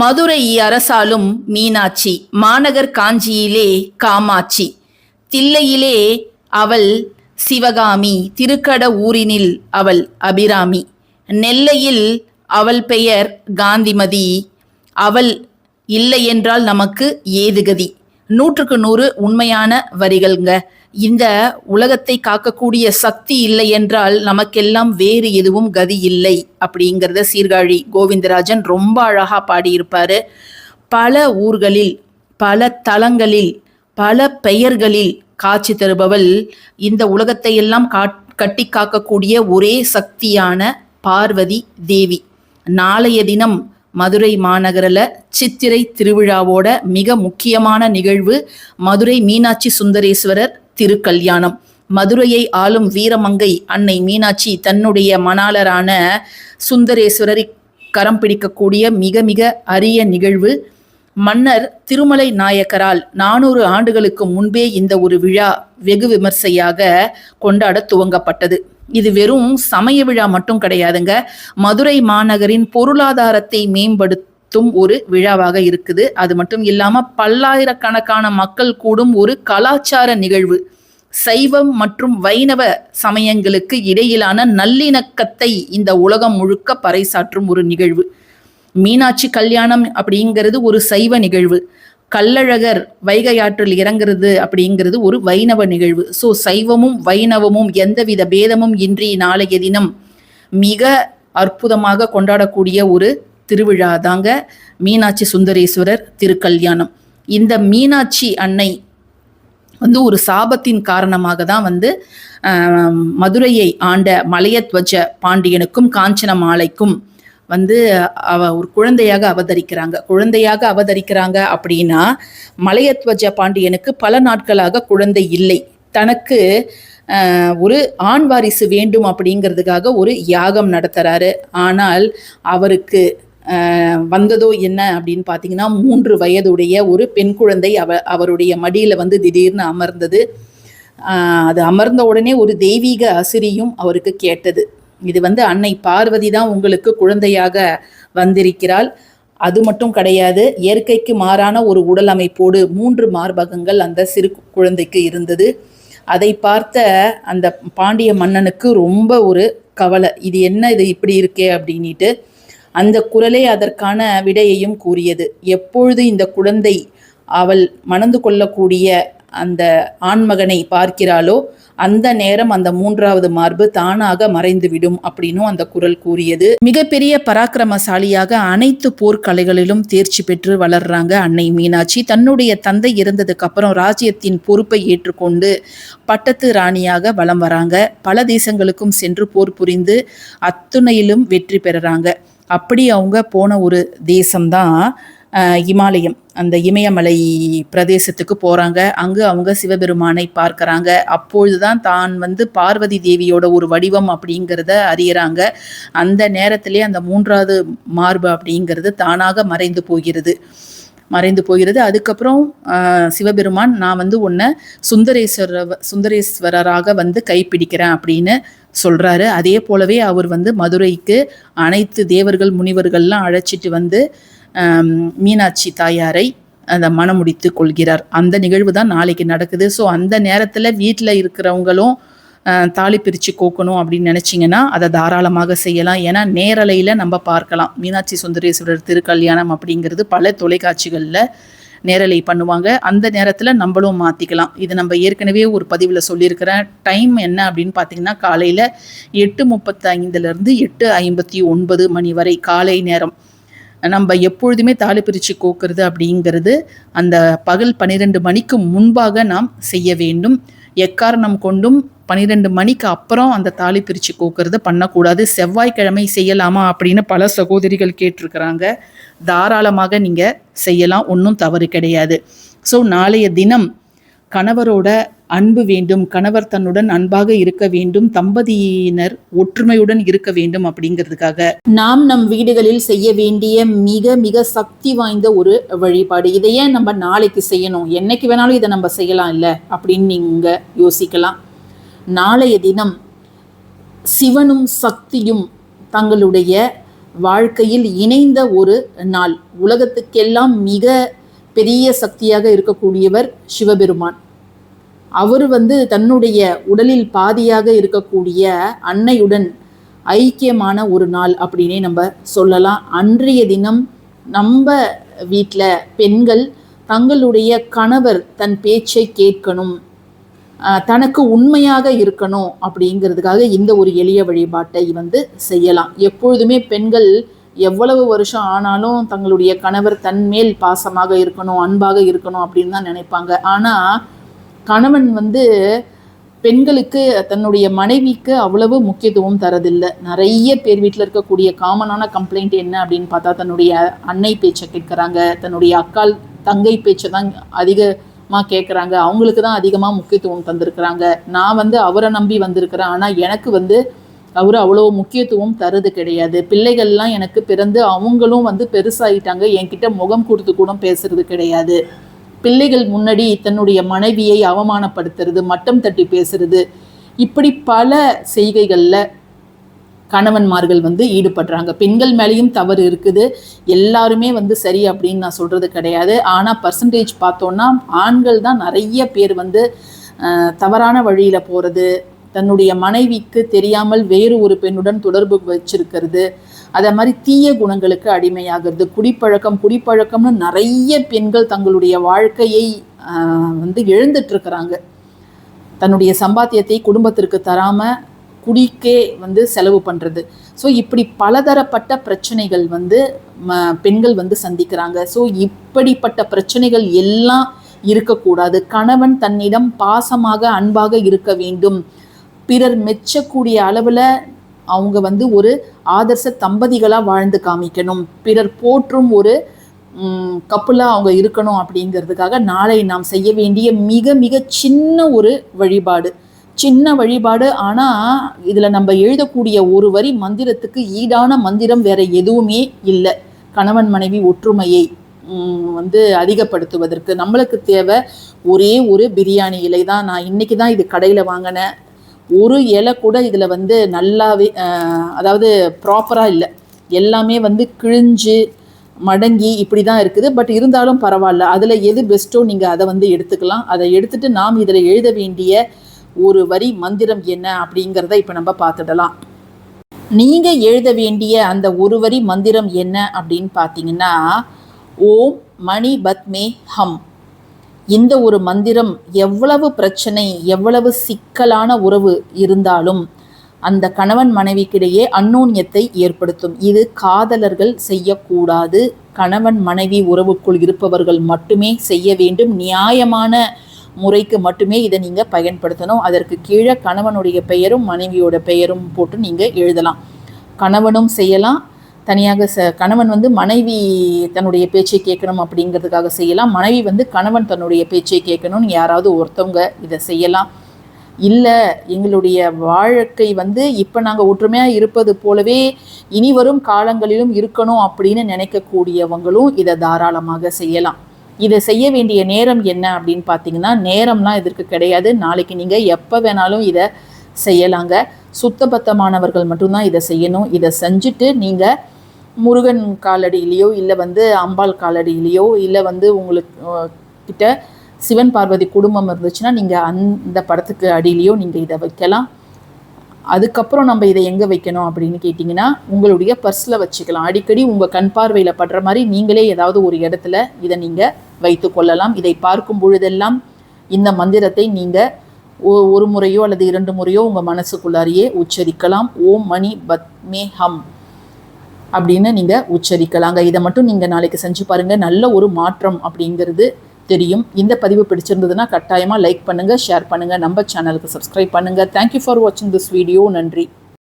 மதுரை அரசாளும் மீனாட்சி, மாநகர் காஞ்சியிலே காமாட்சி, தில்லையிலே அவள் சிவகாமி, திருக்கட ஊரினில் அவள் அபிராமி, நெல்லையில் அவள் பெயர் காந்திமதி, அவள் இல்லையென்றால் நமக்கு ஏதுகதி. 100க்கு 100 உண்மையான வரிகள்ங்க. இந்த உலகத்தை காக்கக்கூடிய சக்தி இல்லை என்றால் நமக்கெல்லாம் வேறு எதுவும் கதி இல்லை அப்படிங்கிறத சீர்காழி கோவிந்தராஜன் ரொம்ப அழகா பாடியிருப்பாரு. பல ஊர்களில், பல தலங்களில், பல பெயர்களில் காட்சி தருபவள் இந்த உலகத்தை எல்லாம் கட்டி காக்கக்கூடிய ஒரே சக்தியான பார்வதி தேவி. நாளைய தினம் மதுரை மாநகரில் சித்திரை திருவிழாவோட மிக முக்கியமான நிகழ்வு மதுரை மீனாட்சி சுந்தரேஸ்வரர் திருக்கல்யாணம். மதுரையை ஆளும் வீரமங்கை அன்னை மீனாட்சி தன்னுடைய மணாளரான சுந்தரேஸ்வரரை கரம் பிடிக்கக்கூடிய மிக மிக அரிய நிகழ்வு. மன்னர் திருமலை நாயக்கரால் 400 ஆண்டுகளுக்கு முன்பே இந்த ஒரு விழா வெகு விமர்சையாக கொண்டாட துவங்கப்பட்டது. இது வெறும் சமய விழா மட்டும் கிடையாதுங்க, மதுரை மாநகரின் பொருளாதாரத்தை மேம்படுத்தும் ஒரு விழாவாக இருக்குது. அது மட்டும் இல்லாம பல்லாயிரக்கணக்கான மக்கள் கூடும் ஒரு கலாச்சார நிகழ்வு. சைவம் மற்றும் வைணவ சமயங்களுக்கு இடையிலான நல்லிணக்கத்தை இந்த உலகம் முழுக்க பறைசாற்றும் ஒரு நிகழ்வு. மீனாட்சி கல்யாணம் அப்படிங்கிறது ஒரு சைவ நிகழ்வு. கள்ளழகர் வைகை ஆற்றில் இறங்குறது அப்படிங்கிறது ஒரு வைணவ நிகழ்வு. ஸோ சைவமும் வைணவமும் எந்தவித பேதமும் இன்றி நாளைய தினம் மிக அற்புதமாக கொண்டாடக்கூடிய ஒரு திருவிழா தாங்க மீனாட்சி சுந்தரேஸ்வரர் திருக்கல்யாணம். இந்த மீனாட்சி அன்னை ஒரு சாபத்தின் காரணமாக தான் மதுரையை ஆண்ட மலையத்வஜ பாண்டியனுக்கும் காஞ்சன மாலைக்கும் ஒரு குழந்தையாக அவதரிக்கிறாங்க அப்படின்னா, மலையத்வஜ பாண்டியனுக்கு பல நாட்களாக குழந்தை இல்லை. தனக்கு ஒரு ஆண் வாரிசு வேண்டும் அப்படிங்கிறதுக்காக ஒரு யாகம் நடத்துறாரு. ஆனால் அவருக்கு வந்ததோ என்ன அப்படின்னு பார்த்தீங்கன்னா, 3 வயதுடைய ஒரு பெண் குழந்தை அவருடைய மடியில் திடீர்னு அமர்ந்தது. அது அமர்ந்த உடனே ஒரு தெய்வீக அசிரியும் அவருக்கு கேட்டது. இது அன்னை பார்வதி தான் உங்களுக்கு குழந்தையாக வந்திருக்கிறாள். அது மட்டும் கிடையாது, இயற்கைக்கு மாறான ஒரு உடல் அமைப்போடு 3 மார்பகங்கள் அந்த சிறு குழந்தைக்கு இருந்தது. அதை பார்த்த அந்த பாண்டிய மன்னனுக்கு ரொம்ப ஒரு கவலை. இது என்ன, இது இப்படி இருக்கே அப்படின்ட்டு அந்த குரலே அதற்கான விடையையும் கூறியது. எப்பொழுது இந்த குழந்தை அவள் மணந்து கொள்ளக்கூடிய அந்த ஆண்மகனை பார்க்கிறாளோ அந்த நேரம் அந்த 3வது மார்பு தானாக மறைந்துவிடும் அப்படின்னும் அந்த குரல் கூறியது. மிகப்பெரிய பராக்கிரமசாலியாக அனைத்து போர்க்கலைகளிலும் தேர்ச்சி பெற்று வளர்றாங்க அன்னை மீனாட்சி. தன்னுடைய தந்தை இறந்ததுக்கு அப்புறம் ராஜ்யத்தின் பொறுப்பை ஏற்றுக்கொண்டு பட்டத்து ராணியாக வலம் வராங்க. பல தேசங்களுக்கும் சென்று போர் புரிந்து அத்துணையிலும் வெற்றி பெறுறாங்க. அப்படி அவங்க போன ஒரு தேசம்தான் இமாலயம். அந்த இமயமலை பிரதேசத்துக்கு போகிறாங்க. அங்கு அவங்க சிவபெருமானை பார்க்குறாங்க. அப்பொழுதுதான் தான் பார்வதி தேவியோட ஒரு வடிவம் அப்படிங்கிறத அறியறாங்க. அந்த நேரத்திலே அந்த 3வது மார்பு அப்படிங்கிறது தானாக மறைந்து போகிறது. அதுக்கப்புறம் சிவபெருமான், நான் உன்னை சுந்தரேஸ்வரராக கைப்பிடிக்கிறேன் அப்படின்னு சொல்கிறாரு. அதே போலவே அவர் மதுரைக்கு அனைத்து தேவர்கள் முனிவர்கள்லாம் அழைச்சிட்டு மீனாட்சி தாயாரை அந்த மணமுடித்து கொள்கிறார். அந்த நிகழ்வு தான் நாளைக்கு நடக்குது. ஸோ அந்த நேரத்தில் வீட்டில் இருக்கிறவங்களும் தாலி பிரித்து கோக்கணும் அப்படின்னு நினச்சிங்கன்னா அதை தாராளமாக செய்யலாம். ஏன்னா நேரலையில் நம்ம பார்க்கலாம். மீனாட்சி சுந்தரேஸ்வரர் திருக்கல்யாணம் அப்படிங்கிறது பல தொலைக்காட்சிகளில் நேரலை பண்ணுவாங்க. அந்த நேரத்தில் நம்மளும் மாற்றிக்கலாம். இது நம்ம ஏற்கனவே ஒரு பதிவில் சொல்லியிருக்கிறேன். டைம் என்ன அப்படின்னு பார்த்தீங்கன்னா, காலையில் 8:35 8:59 மணி வரை காலை நேரம். நம்ம எப்பொழுதுமே தாலி பிரித்து கோக்கிறது அப்படிங்கிறது அந்த பகல் 12 மணிக்கு முன்பாக நாம் செய்ய வேண்டும். எக்காரணம் கொண்டும் 12 மணிக்கு அப்புறம் அந்த தாலி பிரித்து கோக்கிறது பண்ணக்கூடாது. செவ்வாய்க்கிழமை செய்யலாமா அப்படின்னு பல சகோதரிகள் கேட்டிருக்கிறாங்க. தாராளமாக நீங்கள் செய்யலாம், ஒன்றும் தவறு கிடையாது. ஸோ நாளைய தினம் கணவரோட அன்பு வேண்டும், கணவர் தன்னுடன் அன்பாக இருக்க வேண்டும், தம்பதியினர் ஒற்றுமையுடன் இருக்க வேண்டும் அப்படிங்கிறதுக்காக நாம் நம் வீடுகளில் செய்ய வேண்டிய மிக மிக சக்தி வாய்ந்த ஒரு வழிபாடு. இதையே நம்ம நாளைக்கு செய்யணும், என்னைக்கு வேணாலும் இதை நம்ம செய்யலாம் இல்லை அப்படின்னு நீங்கள் யோசிக்கலாம். நாளைய தினம் சிவனும் சக்தியும் தங்களுடைய வாழ்க்கையில் இணைந்த ஒரு நாள். உலகத்துக்கெல்லாம் மிக பெரிய சக்தியாக இருக்கக்கூடியவர் சிவபெருமான். அவர் தன்னுடைய உடலில் பாதியாக இருக்கக்கூடிய அன்னையுடன் ஐக்கியமான ஒரு நாள் அப்படின்னே நம்ம சொல்லலாம். அன்றைய தினம் நம்ம வீட்டில் பெண்கள் தங்களுடைய கணவர் தன் பேச்சை கேட்கணும், தனக்கு உண்மையாக இருக்கணும் அப்படிங்கிறதுக்காக இந்த ஒரு எளிய வழிபாட்டை செய்யலாம். எப்பொழுதுமே பெண்கள் எவ்வளவு வருஷம் ஆனாலும் தங்களுடைய கணவர் தன்மேல் பாசமாக இருக்கணும், அன்பாக இருக்கணும் அப்படின்னு தான் நினைப்பாங்க. ஆனால் கணவன் பெண்களுக்கு தன்னுடைய மனைவிக்கு அவ்வளவு முக்கியத்துவம் தரதில்லை. நிறைய பேர் வீட்டில் இருக்கக்கூடிய காமனான கம்ப்ளைண்ட் என்ன அப்படின்னு பார்த்தா, தன்னுடைய அன்னை பேச்சை கேட்குறாங்க, தன்னுடைய அக்கால் தங்கை பேச்சை தான் அதிகமாக கேட்குறாங்க, அவங்களுக்கு தான் அதிகமாக முக்கியத்துவம் தந்திருக்கிறாங்க. நான் அவரை நம்பி வந்திருக்கிறேன், ஆனால் எனக்கு அவர் அவ்வளோ முக்கியத்துவம் தருது கிடையாது. பிள்ளைகள்லாம் எனக்கு பிறந்து அவங்களும் பெருசாகிட்டாங்க, என்கிட்ட முகம் கொடுத்து கூட பேசுறது கிடையாது. பிள்ளைகள் முன்னாடி தன்னுடைய மனைவியை அவமானப்படுத்துறது, மட்டம் தட்டி பேசுறது, இப்படி பல செய்கைகளில் கணவன்மார்கள் ஈடுபடுறாங்க. பெண்கள் மேலேயும் தவறு இருக்குது, எல்லாருமே சரி அப்படின்னு நான் சொல்கிறது கிடையாது. ஆனால் பர்சன்டேஜ் பார்த்தோன்னா ஆண்கள் தான் நிறைய பேர் தவறான வழியில் போகிறது, தன்னுடைய மனைவிக்கு தெரியாமல் வேறு ஒரு பெண்ணுடன் தொடர்பு வச்சிருக்கிறது, அதே மாதிரி தீய குணங்களுக்கு அடிமையாகிறது, குடிப்பழக்கம்னு நிறைய பெண்கள் தங்களுடைய வாழ்க்கையை இழந்துட்டுருக்கிறாங்க. தன்னுடைய சம்பாத்தியத்தை குடும்பத்திற்கு தராமல் குடிக்கே செலவு பண்ணுறது. ஸோ இப்படி பலதரப்பட்ட பிரச்சனைகள் பெண்கள் சந்திக்கிறாங்க. ஸோ இப்படிப்பட்ட பிரச்சனைகள் எல்லாம் இருக்கக்கூடாது. கணவன் தன்னிடம் பாசமாக அன்பாக இருக்க வேண்டும். பிறர் மெச்சக்கூடிய அளவில் அவங்க ஒரு ஆதர்ச தம்பதிகளாக வாழ்ந்து காமிக்கணும். பிறர் போற்றும் ஒரு கப்புலாக அவங்க இருக்கணும். அப்படிங்கிறதுக்காக நாளை நாம் செய்ய வேண்டிய மிக மிக சின்ன ஒரு வழிபாடு. ஆனால் இதில் நம்ம எழுதக்கூடிய ஒரு வரி மந்திரத்துக்கு ஈடான மந்திரம் வேற எதுவுமே இல்லை. கணவன் மனைவி ஒற்றுமையை அதிகப்படுத்துவதற்கு நம்மளுக்கு தேவை ஒரே ஒரு பிரியாணி இலை தான். நான் இன்னைக்கு தான் இது கடையில் வாங்கினேன். ஒரு இலை கூட இதில் நல்லாவே அதாவது ப்ராப்பராக இல்லை, எல்லாமே கிழிஞ்சு மடங்கி இப்படி தான் இருக்குது. பட் இருந்தாலும் பரவாயில்ல, அதில் எது பெஸ்ட்டோ நீங்கள் அதை எடுத்துக்கலாம். அதை எடுத்துகிட்டு நாம் இதில் எழுத வேண்டிய ஒரு வரி மந்திரம் என்ன அப்படிங்கிறத இப்போ நம்ம பார்த்துடலாம். நீங்கள் எழுத வேண்டிய அந்த ஒரு வரி மந்திரம் என்ன அப்படின்னு பார்த்தீங்கன்னா, ஓம் மணி பத்மே ஹம். இந்த ஒரு மந்திரம் எவ்வளவு பிரச்சனை, எவ்வளவு சிக்கலான உறவு இருந்தாலும் அந்த கணவன் மனைவிக்கிடையே அந்யோன்யத்தை ஏற்படுத்தும். இது காதலர்கள் செய்யக்கூடாது. கணவன் மனைவி உறவுக்குள் இருப்பவர்கள் மட்டுமே செய்ய வேண்டும். நியாயமான முறைக்கு மட்டுமே இதை நீங்கள் பயன்படுத்தணும். அதற்கு கீழே கணவனுடைய பெயரும் மனைவியோட பெயரும் போட்டு நீங்கள் எழுதலாம். கணவனும் செய்யலாம், தனியாக கணவன் மனைவி தன்னுடைய பேச்சை கேட்கணும் அப்படிங்கிறதுக்காக செய்யலாம். மனைவி கணவன் தன்னுடைய பேச்சை கேட்கணும்னு யாராவது ஒருத்தவங்க இதை செய்யலாம். இல்லை எங்களுடைய வாழ்க்கை இப்போ நாங்கள் ஒற்றுமையாக இருப்பது போலவே இனி வரும் காலங்களிலும் இருக்கணும் அப்படின்னு நினைக்கக்கூடியவங்களும் இதை தாராளமாக செய்யலாம். இதை செய்ய வேண்டிய நேரம் என்ன அப்படின்னு பார்த்தீங்கன்னா, நேரம்லாம் இதற்கு கிடையாது. நாளைக்கு நீங்கள் எப்போ வேணாலும் இதை செய்யலாங்க. சுத்தபத்தமானவர்கள் மட்டும்தான் இதை செய்யணும். இதை செஞ்சுட்டு நீங்கள் முருகன் காலடியிலையோ இல்லை அம்பாள் காலடியிலையோ இல்லை உங்களுக்கு கிட்ட சிவன் பார்வதி குடும்பம் இருந்துச்சுன்னா நீங்கள் அந்த படத்துக்கு அடியிலையோ நீங்கள் இதை வைக்கலாம். அதுக்கப்புறம் நம்ம இதை எங்கே வைக்கணும் அப்படின்னு கேட்டிங்கன்னா, உங்களுடைய பர்ஸில் வச்சுக்கலாம். அடிக்கடி உங்கள் கண் பார்வையில் படுற மாதிரி நீங்களே ஏதாவது ஒரு இடத்துல இதை நீங்கள் வைத்து கொள்ளலாம். இதை பார்க்கும் பொழுதெல்லாம் இந்த மந்திரத்தை நீங்கள் ஒரு முறையோ அல்லது 2 முறையோ உங்கள் மனசுக்குள்ளாரியே உச்சரிக்கலாம். ஓம் மணி பத்மே ஹம் அப்படின்னு நீங்கள் உச்சரிக்கலாங்க. இதை மட்டும் நீங்கள் நாளைக்கு செஞ்சு பாருங்கள். நல்ல ஒரு மாற்றம் அப்படிங்கிறது தெரியும். இந்த பதிவு பிடிச்சிருந்ததுன்னா கட்டாயமாக லைக் பண்ணுங்கள், ஷேர் பண்ணுங்கள், நம்ம சேனலுக்கு சப்ஸ்கிரைப் பண்ணுங்கள். தேங்க்யூ ஃபார் வாட்சிங் திஸ் வீடியோ. நன்றி.